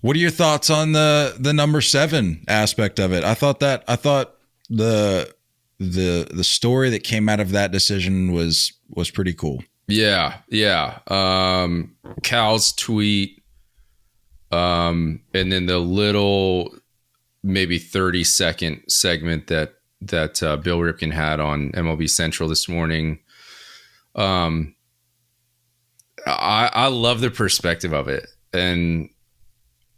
What are your thoughts on the number 7 aspect of it? I thought the story that came out of that decision was pretty cool. Yeah. Cal's tweet, and then the little maybe 30-second segment that Bill Ripken had on MLB Central this morning. I love the perspective of it. And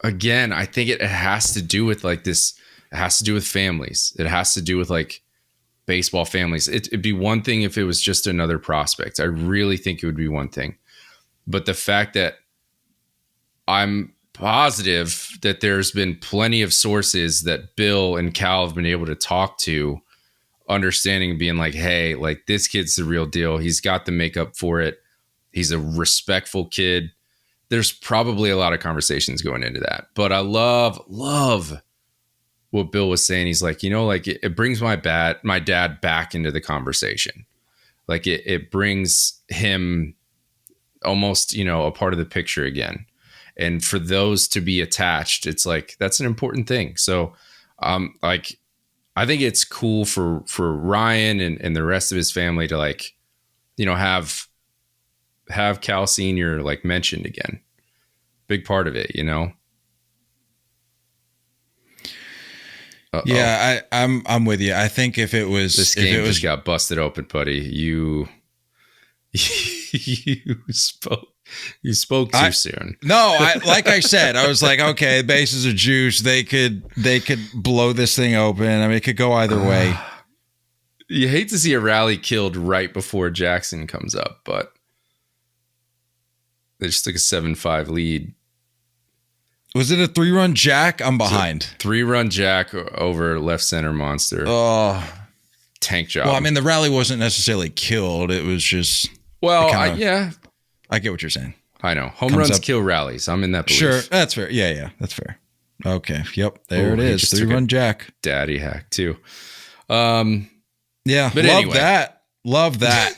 again, I think it has to do with like this. It has to do with families. It has to do with like baseball families. It'd be one thing if it was just another prospect. I really think it would be one thing. But the fact that I'm positive that there's been plenty of sources that Bill and Cal have been able to talk to, understanding and being like, hey, like this kid's the real deal. He's got the makeup for it. He's a respectful kid. There's probably a lot of conversations going into that. But I love what Bill was saying. He's like, like it brings my dad back into the conversation. Like it brings him almost, a part of the picture again. And for those to be attached, it's like, that's an important thing. So like, I think it's cool for Ryan and the rest of his family to like, have Cal Sr. like mentioned again. Big part of it, Uh-oh. Yeah, I'm with you. I think if it was this game just got busted open, buddy. You spoke too soon. No, like I said, I was like, okay, bases are juice. They could blow this thing open. I mean, it could go either way. You hate to see a rally killed right before Jackson comes up, but they just took a 7-5 lead. Was it a 3-run jack? I'm behind. 3-run jack over left center monster. Oh, tank job. Well, I mean, the rally wasn't necessarily killed. It was just. Well, I get what you're saying. I know. Home runs kill rallies. I'm in that belief. Sure. That's fair. Yeah. That's fair. Okay. Yep. There it is. 3-run jack. Daddy hack too. Yeah. But Love that.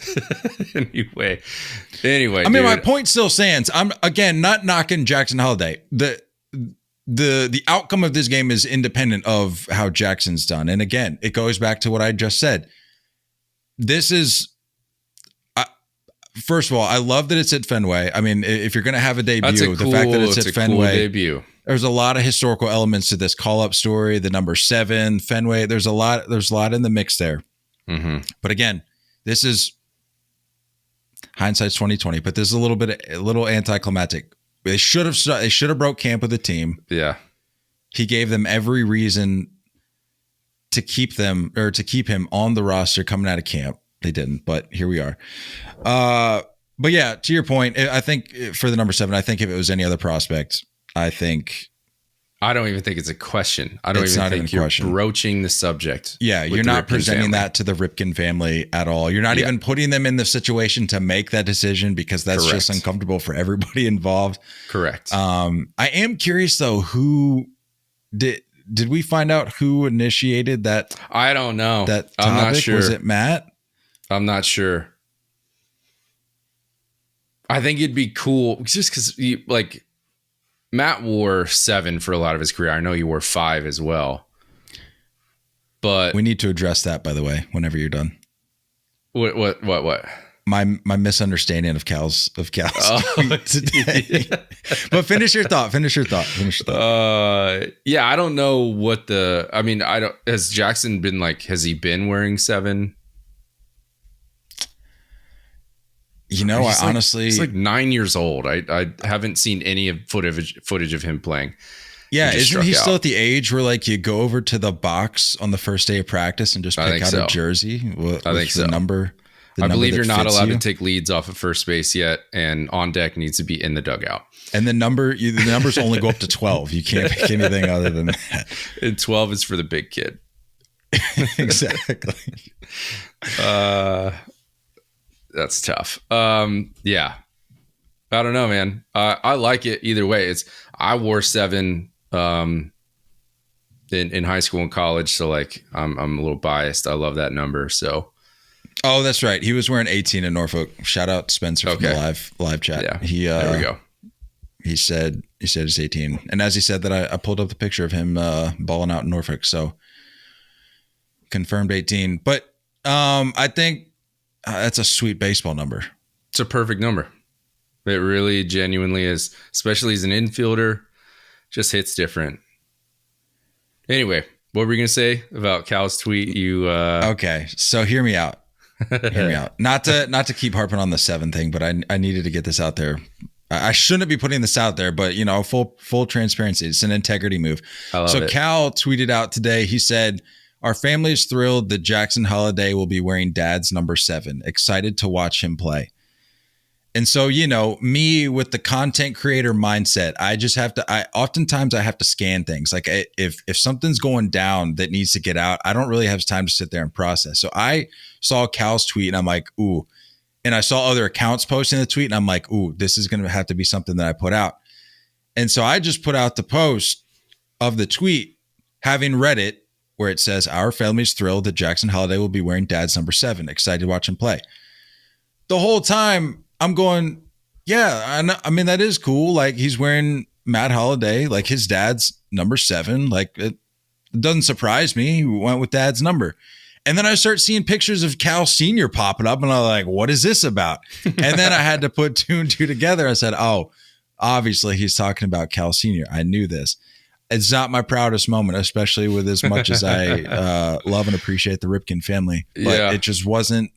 Anyway. I mean, my point still stands. I'm again not knocking Jackson Holliday. The outcome of this game is independent of how Jackson's done. And again, it goes back to what I just said. This is. First of all, I love that it's at Fenway. I mean, if you're going to have a debut, the fact that it's at Fenway, cool debut. There's a lot of historical elements to this call-up story. The number 7, Fenway. There's a lot in the mix there. Mm-hmm. But again, this is hindsight's 2020. But this is a little anticlimactic. They should have broke camp with the team. Yeah, he gave them every reason to keep him on the roster coming out of camp. They didn't, but here we are. But yeah, to your point, I think for the number 7, I think if it was any other prospect, I don't even think it's a question. I don't even think you're broaching the subject. Yeah, you're not presenting that to the Ripken family at all. You're not even putting them in the situation to make that decision because that's just uncomfortable for everybody involved. Correct. I am curious though, who did we find out who initiated that? I don't know. That topic? I'm not sure. Was it Matt? I'm not sure. I think it'd be cool just because like Matt wore 7 for a lot of his career. I know you wore 5 as well. But we need to address that, by the way, whenever you're done. What? My misunderstanding of Cal's tweet today. But finish your thought. Yeah, I don't know what has Jackson been like, has he been wearing 7? Honestly, he's like 9 years old. I haven't seen any of footage of him playing. Yeah, isn't he still at the age where like you go over to the box on the first day of practice and just pick out a jersey? I think so. The number. I believe you're not allowed to take leads off of first base yet, and on deck needs to be in the dugout. And the numbers only go up to 12. You can't pick anything other than that. And 12 is for the big kid. Exactly. That's tough. Yeah. I don't know, man. I like it either way. I wore 7 in high school and college, so like I'm a little biased. I love that number. So. Oh, that's right. He was wearing 18 in Norfolk. Shout out to Spencer from the live chat. Yeah. There we go. He said, He said he's 18. And as he said that, I pulled up the picture of him balling out in Norfolk. So confirmed 18. But I think that's a sweet baseball number. It's a perfect number. It really genuinely is, especially as an infielder, just hits different. Anyway, what were we going to say about Cal's tweet? Okay, so hear me out. Hear me out. Not to keep harping on the 7 thing, but I needed to get this out there. I shouldn't be putting this out there, but full transparency. It's an integrity move. So it. Cal tweeted out today. He said, "Our family is thrilled that Jackson Holliday will be wearing Dad's number 7. Excited to watch him play." And so, me with the content creator mindset, oftentimes I have to scan things. Like if something's going down that needs to get out, I don't really have time to sit there and process. So I saw Cal's tweet and I'm like, ooh. And I saw other accounts posting the tweet and I'm like, ooh, this is going to have to be something that I put out. And so I just put out the post of the tweet, having read it, where it says, "Our family's thrilled that Jackson Holliday will be wearing Dad's number 7. Excited to watch him play." The whole time, I'm going, yeah, I mean, that is cool. Like, he's wearing Matt Holliday, like his dad's number 7. Like, it doesn't surprise me. He went with Dad's number. And then I start seeing pictures of Cal Sr. popping up, and I'm like, what is this about? And then I had to put 2 and 2 together. I said, oh, obviously he's talking about Cal Sr. I knew this. It's not my proudest moment, especially with as much as I love and appreciate the Ripken family. But it just wasn't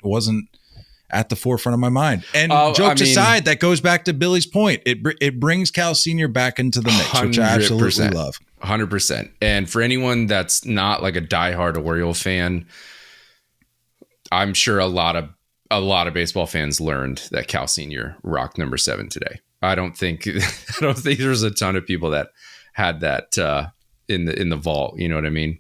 at the forefront of my mind. And jokes aside, that goes back to Billy's point. It brings Cal Sr. back into the mix, which I absolutely love. 100%. And for anyone that's not like a diehard Orioles fan, I'm sure a lot of baseball fans learned that Cal Sr. rocked number 7 today. I don't think there's a ton of people that had that in the vault. You know what I mean?